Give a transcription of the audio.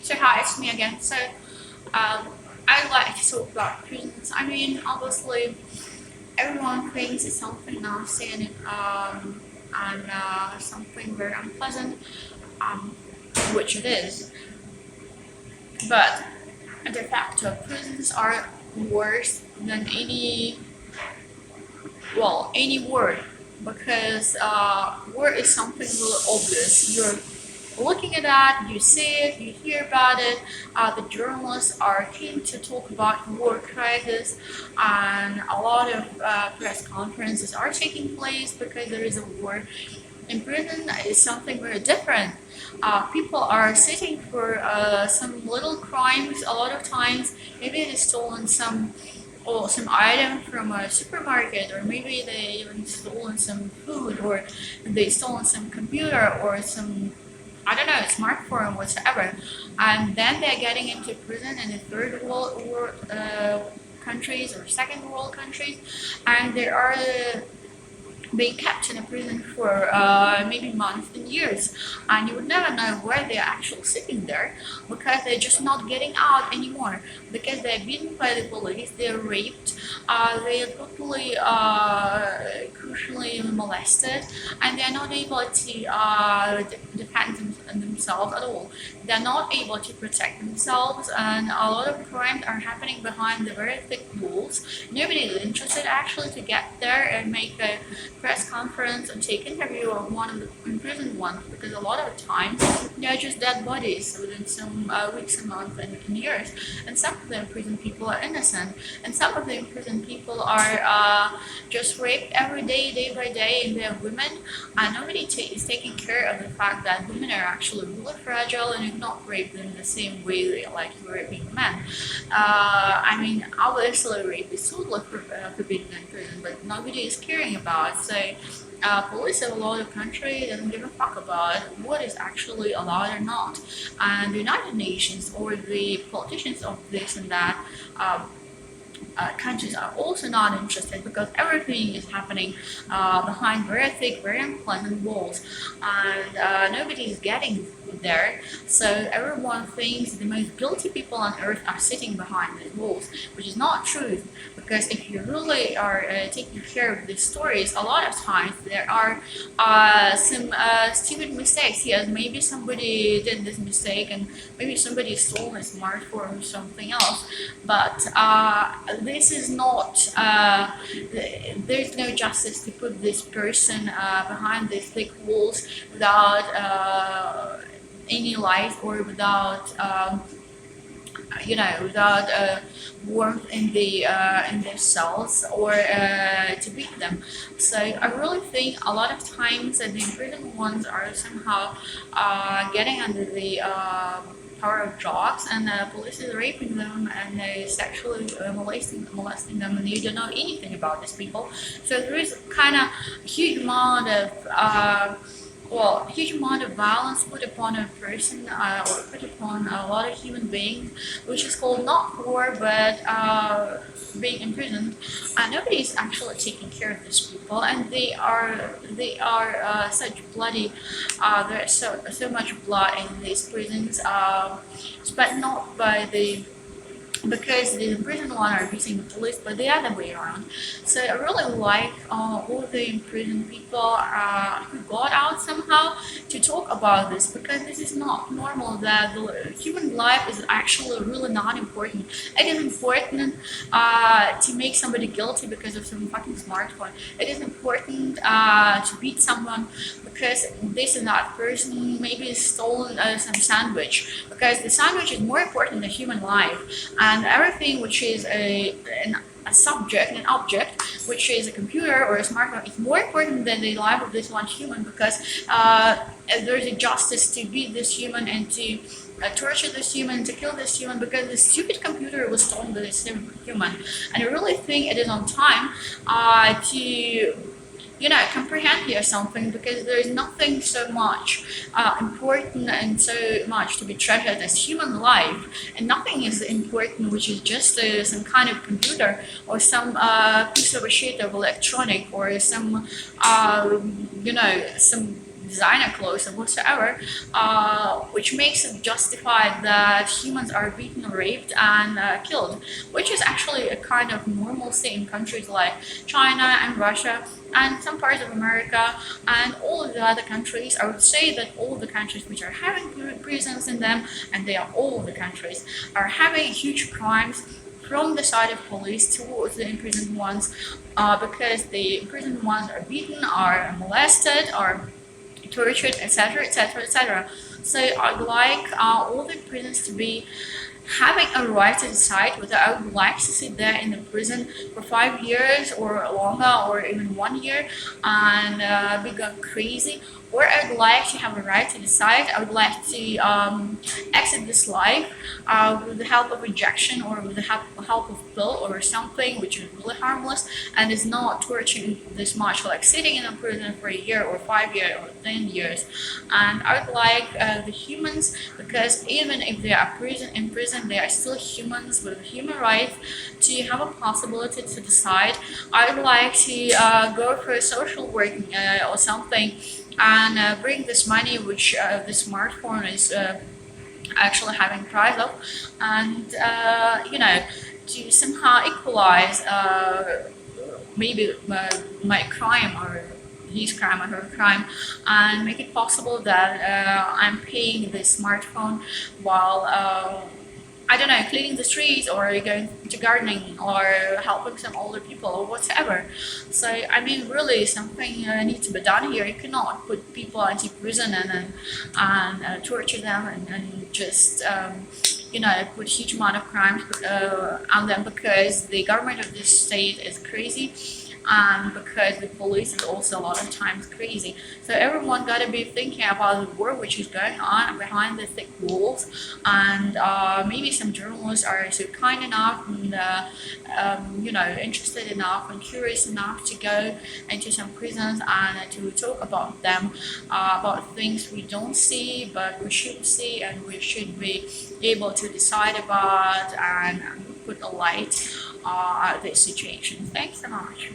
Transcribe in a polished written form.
So hi, it's me again. I'd like to talk about prisons. I mean, obviously, everyone thinks it's something nasty and something very unpleasant, um, which it is. But de facto, prisons are worse than any word, because word is something really obvious. You're looking at that, you see it, you hear about it. The journalists are keen to talk about war crisis, and a lot of press conferences are taking place because there is a war. In prison is something very different. People are sitting for some little crimes. A lot of times, maybe they've stolen some item from a supermarket, or maybe they even stolen some food, or they stolen some computer or some, I don't know, smartphone, whatever, and then they're getting into prison in the third world countries or second world countries, and they are being kept in a prison for maybe months and years, and you would never know why they're actually sitting there, because they're just not getting out anymore, because they're beaten by the police, they're raped, they are totally crucially molested, and they're not able to defend themselves at all. They're not able to protect themselves, and a lot of crimes are happening behind the very thick walls. Nobody is interested actually to get there and make a press conference and take interview of one of the imprisoned ones, because a lot of the time they're just dead bodies within some weeks and months and years. And some of the imprisoned people are innocent, and some of the imprisoned people are just raped every day, day by day, and they're women, and nobody is taking care of the fact that women are actually really fragile and you not raped in the same way like you're raping men. I mean, obviously rape is totally forbidden in prison, but nobody is caring about it. So police of a lot of countries doesn't give a fuck about what is actually allowed or not. And the United Nations or the politicians of this and that countries are also not interested, because everything is happening behind very thick, very unpleasant walls, and nobody is getting there. So everyone thinks the most guilty people on earth are sitting behind these walls, which is not true. Because if you really are taking care of these stories, a lot of times there are some stupid mistakes. Yes, maybe somebody did this mistake, and maybe somebody stole a smartphone or something else, but this is not, there's no justice to put this person behind these thick walls without any light, or without without warmth in their cells, or to beat them. So I really think a lot of times that the imprisoned ones are somehow getting under the power of drugs, and the police is raping them, and they sexually molesting them, and you don't know anything about these people. So there is kind of huge amount of huge amount of violence put upon a person, or put upon a lot of human beings, which is called not war, but being imprisoned. And nobody is actually taking care of these people, and they are such bloody. There's so much blood in these prisons, but not by the because the imprisoned one are beating the police, but the other way around. So I really like all the imprisoned people who got out somehow to talk about this, because this is not normal. That the human life is actually really not important. It is important to make somebody guilty because of some fucking smartphone. It is important to beat someone because this and that person maybe stolen some sandwich, because the sandwich is more important than human life. And everything which is a subject, an object, which is a computer or a smartphone, is more important than the life of this one human, because there's a justice to beat this human and to torture this human, to kill this human, because this stupid computer was stolen by this human. And I really think it is on time to comprehend here something, because there is nothing so much important and so much to be treasured as human life, and nothing is important which is just some kind of computer, or some piece of a sheet of electronic, or some some designer clothes and whatsoever, which makes it justified that humans are beaten, raped, and killed, which is actually a kind of normalcy in countries like China and Russia and some parts of America and all of the other countries. I would say that all the countries which are having prisons in them, and they are all the countries, are having huge crimes from the side of police towards the imprisoned ones, because the imprisoned ones are beaten, are molested, are tortured, etc., etc., etc. So I'd like all the prisons to be having a right to decide whether I would like to sit there in the prison for 5 years or longer or even 1 year and be going crazy, or I would like to have a right to decide. I would like to exit this life with the help of injection or with the help of pill or something which is really harmless and is not torturing this much, like sitting in a prison for a year or 5 years or 10 years. And I would like the humans, because even if they are in prison, they are still humans with human rights, to have a possibility to decide. I would like to go for a social work or something and bring this money which the smartphone is actually having price of, and to somehow equalize maybe my crime or his crime or her crime, and make it possible that I'm paying the smartphone while I don't know, cleaning the streets or going to gardening or helping some older people or whatever. So I mean, really, something needs to be done here. You cannot put people into prison and torture them and just put huge amount of crimes on them because the government of this state is crazy. And because the police is also a lot of times crazy. So everyone got to be thinking about the war which is going on behind the thick walls, and maybe some journalists are so kind enough and interested enough and curious enough to go into some prisons and to talk about them, about things we don't see but we should see and we should be able to decide about and put a light this situation. Thanks so much.